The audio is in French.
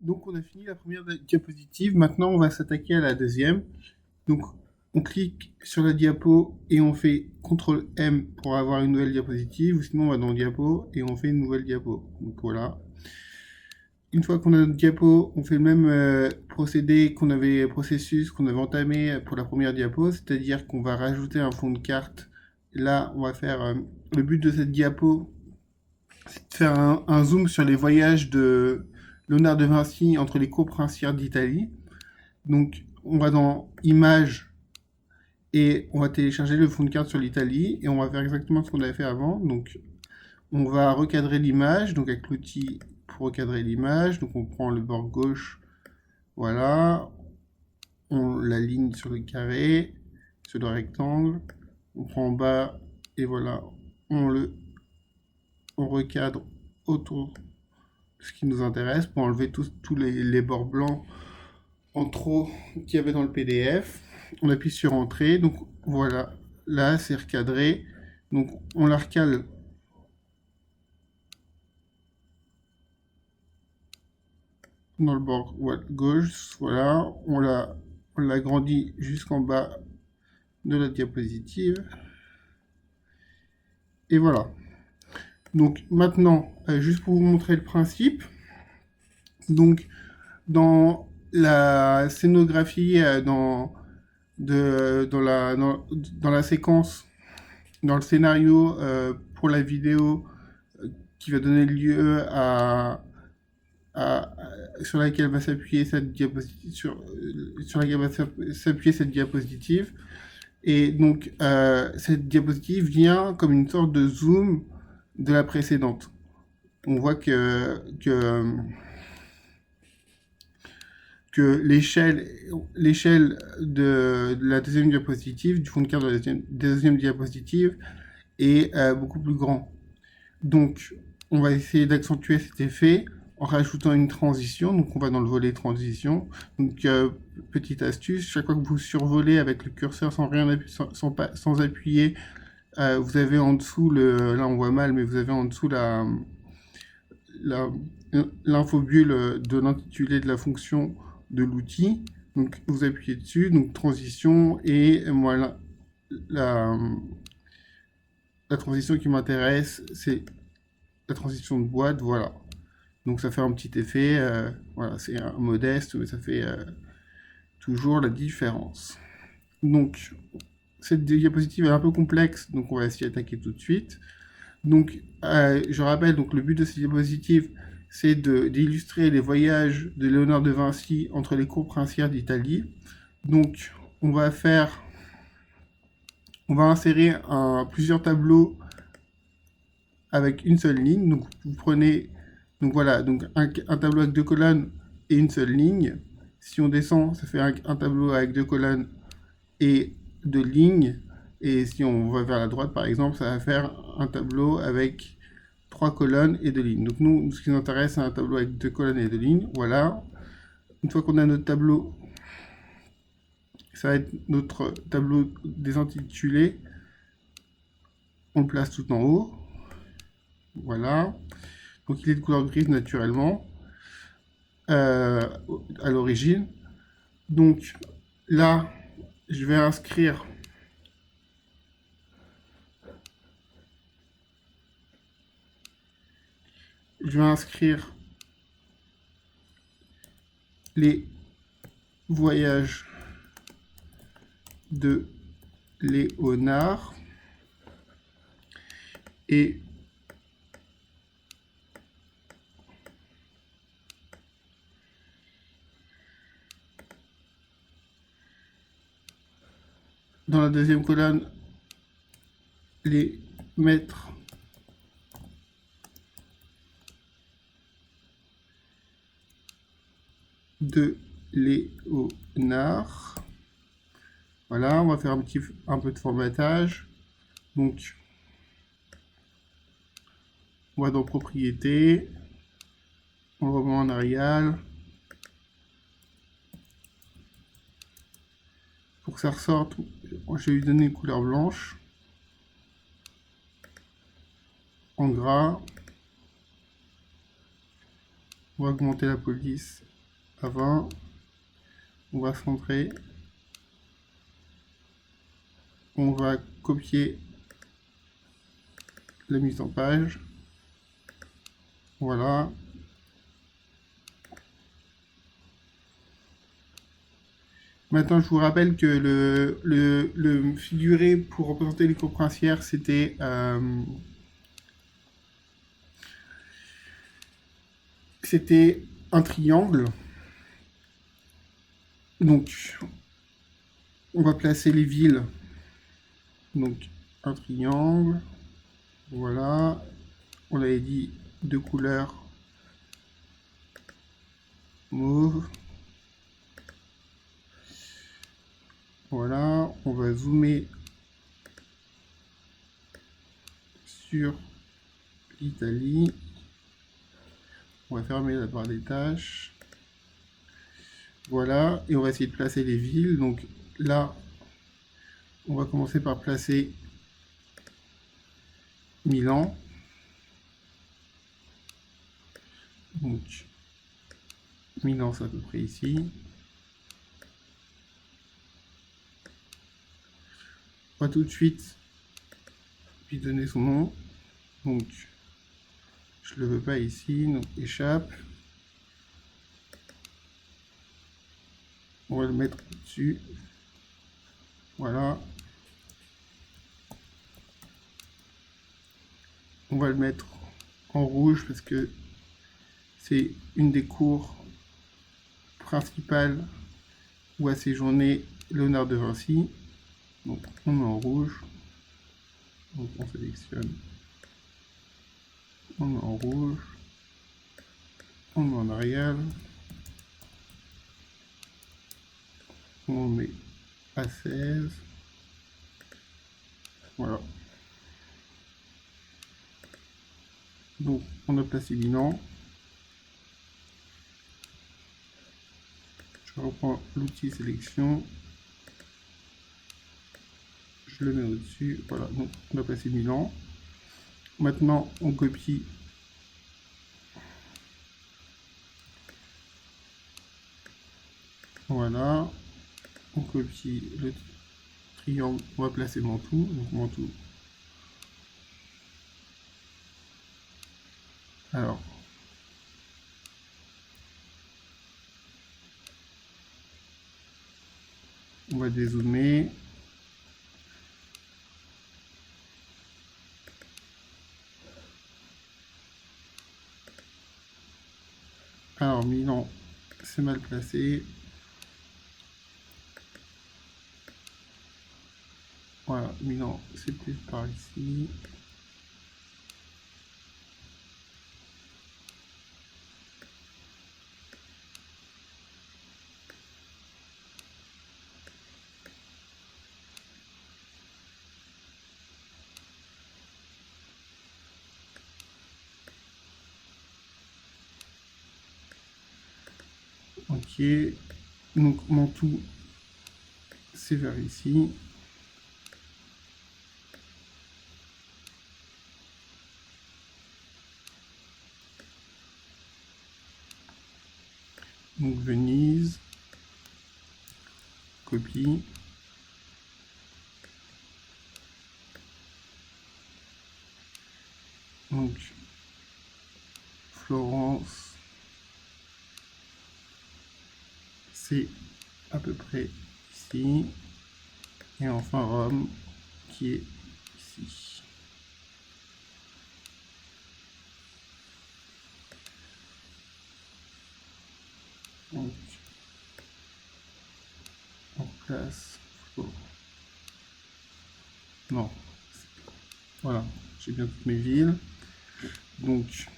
Donc on a fini la première diapositive, maintenant on va s'attaquer à la deuxième. Donc on clique sur la diapo et on fait CTRL M pour avoir une nouvelle diapositive, ou sinon on va dans diapo et on fait une nouvelle diapo. Donc voilà. Une fois qu'on a notre diapo, on fait le même processus qu'on avait entamé pour la première diapo, c'est-à-dire qu'on va rajouter un fond de carte. Là, on va faire le but de cette diapo, c'est de faire un zoom sur les voyages de Léonard de Vinci entre les cours princières d'Italie. Donc, on va dans Images et on va télécharger le fond de carte sur l'Italie et on va faire exactement ce qu'on avait fait avant. Donc, on va recadrer l'image, donc avec l'outil pour recadrer l'image. Donc, on prend le bord gauche, voilà, on l'aligne sur le carré, sur le rectangle, on prend en bas et voilà, on recadre autour de ce qui nous intéresse pour enlever tous les bords blancs en trop qu'il y avait dans le PDF. On appuie sur Entrée, donc voilà, là c'est recadré. Donc on la recale dans le bord gauche, voilà, on l'agrandit jusqu'en bas de la diapositive. Et voilà. Donc maintenant, juste pour vous montrer le principe, donc dans la scénographie, dans la séquence, dans le scénario pour la vidéo qui va donner lieu à sur laquelle va s'appuyer cette diapositive, sur laquelle va s'appuyer cette diapositive. Et donc cette diapositive vient comme une sorte de zoom de la précédente. On voit que l'échelle de la deuxième diapositive, du fond de carte de la deuxième diapositive, est beaucoup plus grand. Donc, on va essayer d'accentuer cet effet en rajoutant une transition. Donc, on va dans le volet transition. Donc, petite astuce, chaque fois que vous survolez avec le curseur sans appuyer, vous avez en dessous, là on voit mal, mais vous avez en dessous la, l'infobulle de l'intitulé de la fonction de l'outil. Donc vous appuyez dessus, donc transition, et voilà, la, la transition qui m'intéresse, c'est la transition de boîte, voilà. Donc ça fait un petit effet, voilà, c'est modeste, mais ça fait toujours la différence. Donc cette diapositive est un peu complexe, donc on va s'y attaquer tout de suite. Donc, je rappelle, donc le but de cette diapositive, c'est d'illustrer les voyages de Léonard de Vinci entre les cours princières d'Italie. Donc, on va insérer plusieurs tableaux avec une seule ligne. Donc, vous prenez, donc voilà, donc un tableau avec deux colonnes et une seule ligne. Si on descend, ça fait un tableau avec deux colonnes et deux lignes. Et si on va vers la droite, par exemple, ça va faire un tableau avec trois colonnes et deux lignes. Donc nous, ce qui nous intéresse, c'est un tableau avec deux colonnes et deux lignes. Voilà. Une fois qu'on a notre tableau, ça va être notre tableau des intitulés. On le place tout en haut. Voilà. Donc il est de couleur grise naturellement à l'origine. Donc là, je vais inscrire les voyages de Léonard et dans la deuxième colonne, les maîtres de Léonard. Voilà, on va faire un peu de formatage. Donc, on va dans Propriétés, on remet en Arial. Pour que ça ressorte, je vais lui donner une couleur blanche. En gras. On va augmenter la police à 20. On va centrer. On va copier la mise en page. Voilà. Maintenant, je vous rappelle que le figuré pour représenter les courbes princières, c'était un triangle. Donc, on va placer les villes. Donc, un triangle. Voilà. On avait dit de couleur mauve. Voilà. On va zoomer sur l'Italie. On va fermer la barre des tâches. Voilà. Et on va essayer de placer les villes. Donc là, on va commencer par placer Milan. Donc, Milan, c'est à peu près ici. On va tout de suite lui donner son nom. Donc, je ne le veux pas ici, donc échappe. On va le mettre dessus. Voilà. On va le mettre en rouge parce que c'est une des cours principales où a séjourné Léonard de Vinci. Donc on met en rouge. Donc on sélectionne. On met en rouge. On met en Arial. On met à 16. Voilà. Donc on a placé Milan. Je reprends l'outil sélection. Je le mets au-dessus. Voilà, donc on a placé Milan. Maintenant on copie voilà, on copie le triangle, on va placer Mantoue, donc Mantoue. Alors, on va dézoomer. Alors, Milan, c'est mal placé. Voilà, Milan, c'est plus par ici. Ok, donc Mantoue, c'est vers ici. Donc Venise, copie. Donc Florence, c'est à peu près ici. Et enfin Rome, qui est ici. Donc, on place. Non. Voilà, j'ai bien toutes mes villes. Donc,